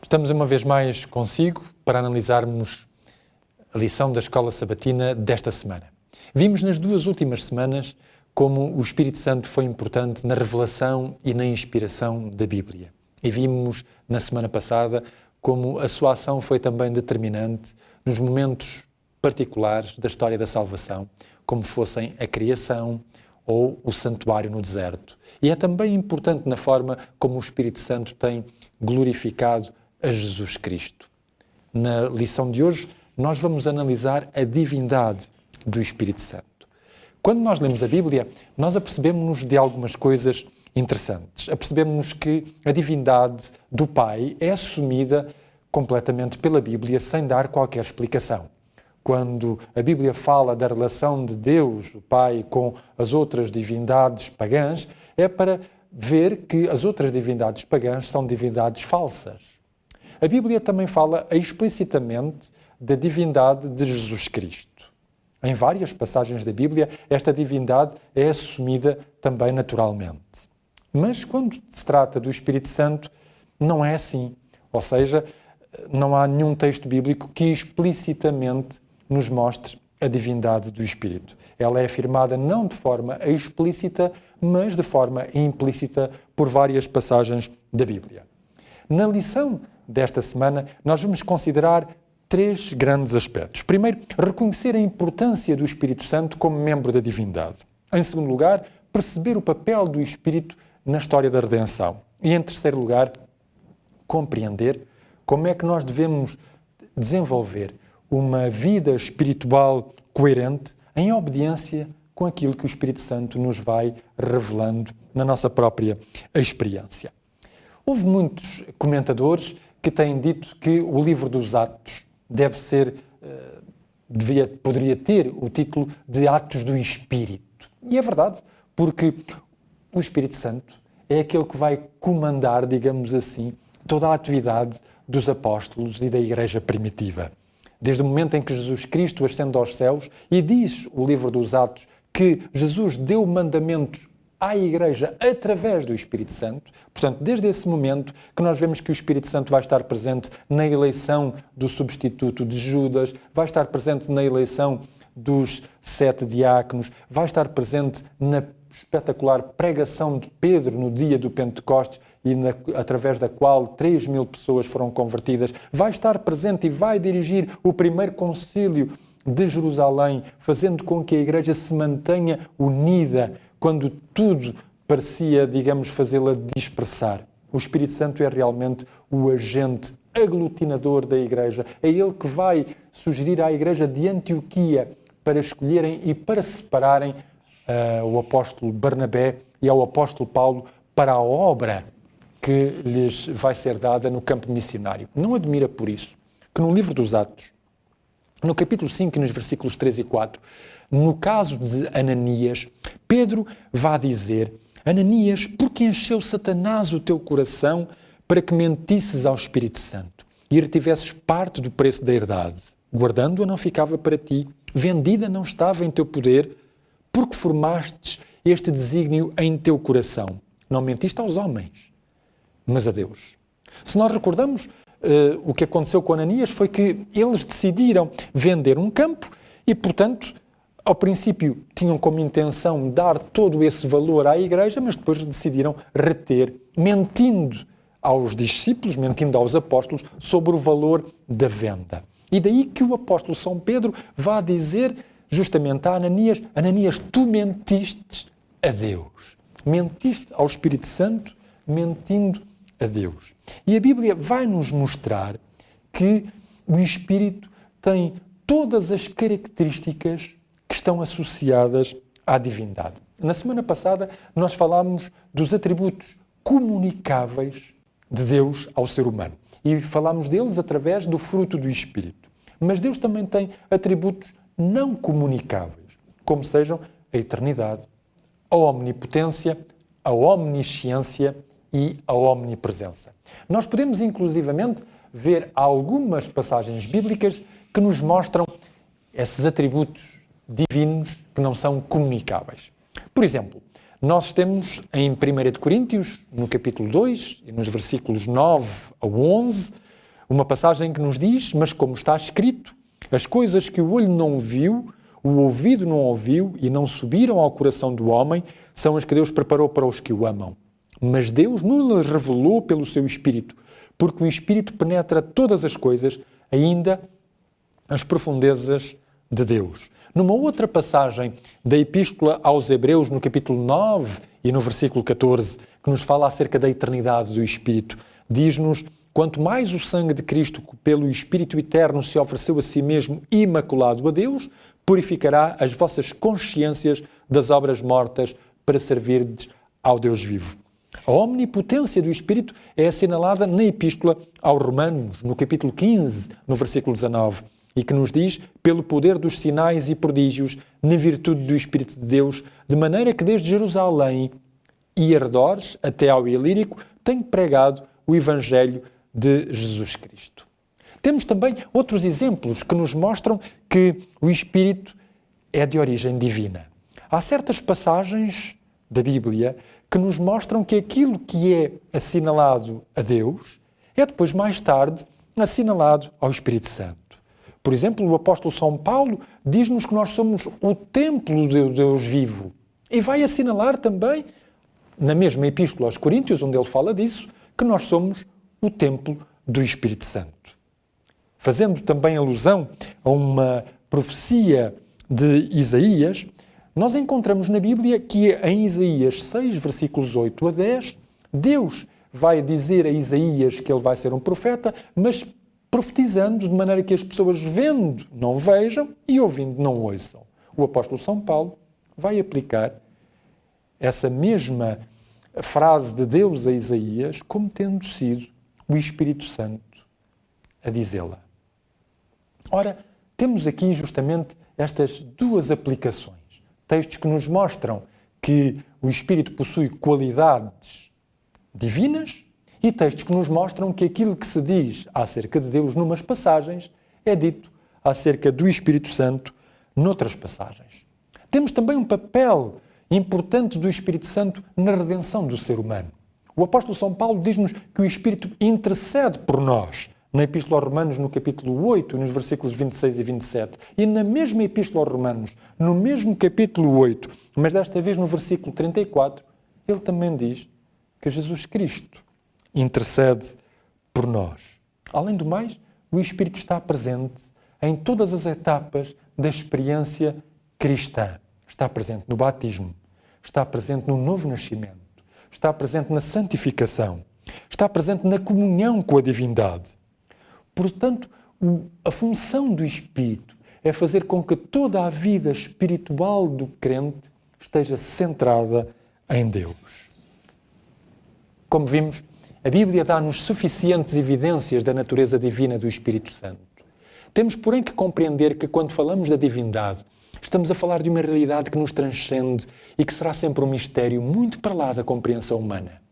Estamos uma vez mais consigo para analisarmos a lição da Escola Sabatina desta semana. Vimos nas duas últimas semanas como o Espírito Santo foi importante na revelação e na inspiração da Bíblia. E vimos na semana passada como a sua ação foi também determinante nos momentos particulares da história da salvação, como fossem a criação ou o santuário no deserto. E é também importante na forma como o Espírito Santo tem glorificado a Jesus Cristo. Na lição de hoje, nós vamos analisar a divindade do Espírito Santo. Quando nós lemos a Bíblia, nós apercebemos-nos de algumas coisas interessantes. Apercebemos-nos que a divindade do Pai é assumida completamente pela Bíblia sem dar qualquer explicação. Quando a Bíblia fala da relação de Deus, o Pai, com as outras divindades pagãs, é para ver que as outras divindades pagãs são divindades falsas. A Bíblia também fala explicitamente da divindade de Jesus Cristo. Em várias passagens da Bíblia, esta divindade é assumida também naturalmente. Mas quando se trata do Espírito Santo, não é assim. Ou seja, não há nenhum texto bíblico que explicitamente nos mostre a divindade do Espírito. Ela é afirmada não de forma explícita, mas de forma implícita por várias passagens da Bíblia. Na lição desta semana, nós vamos considerar três grandes aspectos. Primeiro, reconhecer a importância do Espírito Santo como membro da divindade. Em segundo lugar, perceber o papel do Espírito na história da redenção. E em terceiro lugar, compreender como é que nós devemos desenvolver uma vida espiritual coerente em obediência com aquilo que o Espírito Santo nos vai revelando na nossa própria experiência. Houve muitos comentadores que têm dito que o livro dos Atos poderia ter o título de Atos do Espírito. E é verdade, porque o Espírito Santo é aquele que vai comandar, digamos assim, toda a atividade dos apóstolos e da Igreja primitiva. Desde o momento em que Jesus Cristo ascende aos céus, e diz o livro dos Atos que Jesus deu mandamentos à Igreja através do Espírito Santo. Portanto, desde esse momento que nós vemos que o Espírito Santo vai estar presente na eleição do substituto de Judas, vai estar presente na eleição dos 7 diáconos, vai estar presente na espetacular pregação de Pedro no dia do Pentecostes e através da qual 3.000 pessoas foram convertidas, vai estar presente e vai dirigir o primeiro concílio de Jerusalém, fazendo com que a Igreja se mantenha unida quando tudo parecia, digamos, fazê-la dispersar. O Espírito Santo é realmente o agente aglutinador da Igreja. É ele que vai sugerir à Igreja de Antioquia para escolherem e para separarem o apóstolo Barnabé e ao apóstolo Paulo para a obra que lhes vai ser dada no campo missionário. Não admira por isso que no livro dos Atos, no capítulo 5 e nos versículos 3 e 4, no caso de Ananias, Pedro vai dizer: Ananias, por que encheu Satanás o teu coração para que mentisses ao Espírito Santo e retivesses parte do preço da herdade? Guardando-a não ficava para ti, vendida não estava em teu poder, porque formastes este desígnio em teu coração. Não mentiste aos homens, mas a Deus. Se nós recordamos, o que aconteceu com Ananias foi que eles decidiram vender um campo e, portanto, ao princípio tinham como intenção dar todo esse valor à Igreja, mas depois decidiram reter, mentindo aos discípulos, mentindo aos apóstolos, sobre o valor da venda. E daí que o apóstolo São Pedro vai dizer justamente a Ananias: Ananias, tu mentiste a Deus. Mentiste ao Espírito Santo, mentindo a Deus. E a Bíblia vai nos mostrar que o Espírito tem todas as características que estão associadas à divindade. Na semana passada nós falámos dos atributos comunicáveis de Deus ao ser humano e falámos deles através do fruto do Espírito. Mas Deus também tem atributos não comunicáveis, como sejam a eternidade, a omnipotência, a omnisciência e a omnipresença. Nós podemos, inclusivamente, ver algumas passagens bíblicas que nos mostram esses atributos divinos que não são comunicáveis. Por exemplo, nós temos em 1 Coríntios, no capítulo 2, e nos versículos 9 a 11, Uma passagem que nos diz, mas como está escrito, as coisas que o olho não viu, o ouvido não ouviu e não subiram ao coração do homem, são as que Deus preparou para os que o amam. Mas Deus não lhes revelou pelo seu Espírito, porque o Espírito penetra todas as coisas, ainda as profundezas de Deus. Numa outra passagem da Epístola aos Hebreus, no capítulo 9 e no versículo 14, que nos fala acerca da eternidade do Espírito, diz-nos: quanto mais o sangue de Cristo, pelo Espírito eterno, se ofereceu a si mesmo imaculado a Deus, purificará as vossas consciências das obras mortas para servirdes ao Deus vivo. A omnipotência do Espírito é assinalada na Epístola aos Romanos, no capítulo 15, no versículo 19, e que nos diz: pelo poder dos sinais e prodígios, na virtude do Espírito de Deus, de maneira que desde Jerusalém e arredores até ao Ilírico tenho pregado o Evangelho de Jesus Cristo. Temos também outros exemplos que nos mostram que o Espírito é de origem divina. Há certas passagens da Bíblia que nos mostram que aquilo que é assinalado a Deus é depois, mais tarde, assinalado ao Espírito Santo. Por exemplo, o apóstolo São Paulo diz-nos que nós somos o templo de Deus vivo e vai assinalar também, na mesma Epístola aos Coríntios, onde ele fala disso, que nós somos o templo do Espírito Santo. Fazendo também alusão a uma profecia de Isaías, nós encontramos na Bíblia que em Isaías 6, versículos 8 a 10, Deus vai dizer a Isaías que ele vai ser um profeta, mas profetizando de maneira que as pessoas vendo não vejam e ouvindo não ouçam. O apóstolo São Paulo vai aplicar essa mesma frase de Deus a Isaías como tendo sido o Espírito Santo a dizê-la. Ora, temos aqui justamente estas duas aplicações. Textos que nos mostram que o Espírito possui qualidades divinas e textos que nos mostram que aquilo que se diz acerca de Deus numas passagens é dito acerca do Espírito Santo noutras passagens. Temos também um papel importante do Espírito Santo na redenção do ser humano. O apóstolo São Paulo diz-nos que o Espírito intercede por nós, na Epístola aos Romanos, no capítulo 8, nos versículos 26 e 27, e na mesma Epístola aos Romanos, no mesmo capítulo 8, mas desta vez no versículo 34, ele também diz que Jesus Cristo intercede por nós. Além do mais, o Espírito está presente em todas as etapas da experiência cristã. Está presente no batismo, está presente no novo nascimento, está presente na santificação, está presente na comunhão com a divindade. Portanto, a função do Espírito é fazer com que toda a vida espiritual do crente esteja centrada em Deus. Como vimos, a Bíblia dá-nos suficientes evidências da natureza divina do Espírito Santo. Temos, porém, que compreender que quando falamos da divindade, estamos a falar de uma realidade que nos transcende e que será sempre um mistério muito para lá da compreensão humana.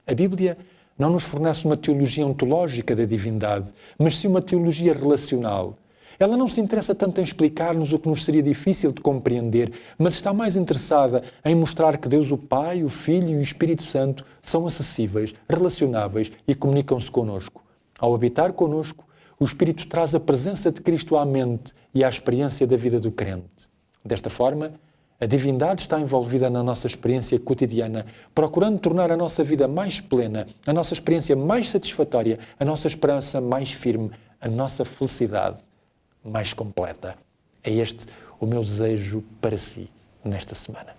A Bíblia não nos fornece uma teologia ontológica da divindade, mas sim uma teologia relacional. Ela não se interessa tanto em explicar-nos o que nos seria difícil de compreender, mas está mais interessada em mostrar que Deus o Pai, o Filho e o Espírito Santo são acessíveis, relacionáveis e comunicam-se connosco. Ao habitar connosco, o Espírito traz a presença de Cristo à mente e à experiência da vida do crente. Desta forma, a divindade está envolvida na nossa experiência cotidiana, procurando tornar a nossa vida mais plena, a nossa experiência mais satisfatória, a nossa esperança mais firme, a nossa felicidade mais completa. É este o meu desejo para si nesta semana.